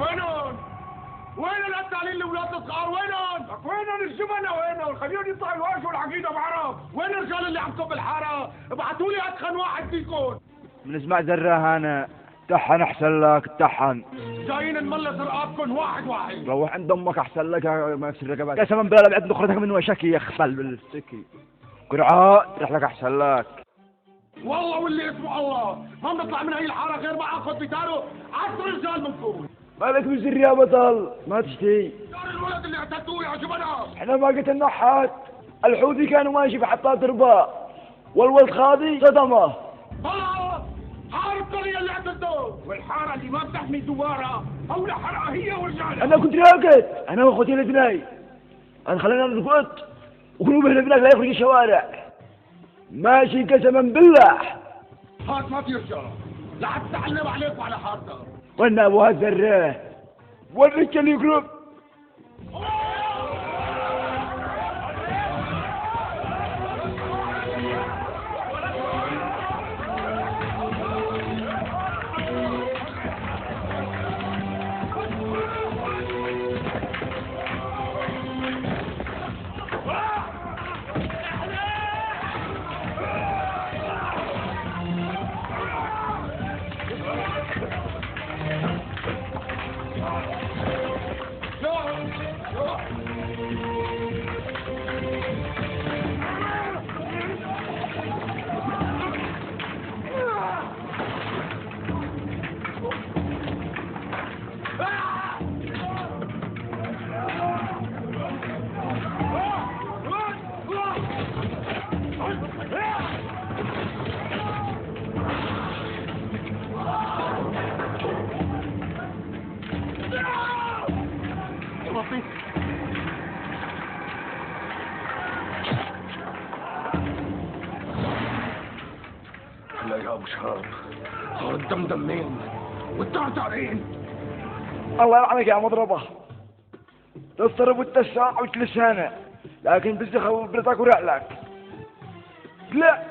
وينهم؟ وين القتالين الاولاد الصغار وينهم؟ وينهم الجبنة وينهم؟ خليهم يطلعوا يواجهوا العقيدة بعرب، وين الرجال اللي عم تصب الحارة؟ ابعتوا لي اتخن واحد فيكم. بنسمع زراها انا طحن احسن لك طحن. جايين نملص رقابكم واحد واحد. روح عند امك احسن لك ما يكسر رقبتك. قسما بالله بعد نخرتك من وشك يا خبل بالسكي. قرعه رح لك احسن لك. والله واللي اسمه الله ما بنطلع من هي الحارة غير ما اخذ بتاره 10 رجال منكم. مالك بالزر يا بطل ما تشتي. دار الولد اللي اعتدوه يا جبنة. احنا ما قتلنا حد. الحوثي كانوا ماشي بحطات رباء والولد خاضي صدمه. خلاص حارب القرية اللي اعتدوه، والحارة اللي ما بتحمي دوارها اولى حرقة هي ورجالها. انا كنت راقد انا واخوتي الاثنين. انا خلينا نرقد وقلوبنا هناك لا يخرج الشوارع. ماشي قسما بالله. هات ما في رجالة لا حتتعلم عليك وعلى حارتك. وين ابوها الزراه والرجال اللي يقرب. لا يا ابو شهاب صار الدم دمين والتعتعين. الله يلعنك يا مضربه. تصرف والتساق وتلسانه لكن بزخ وبرتك ورعلك. لا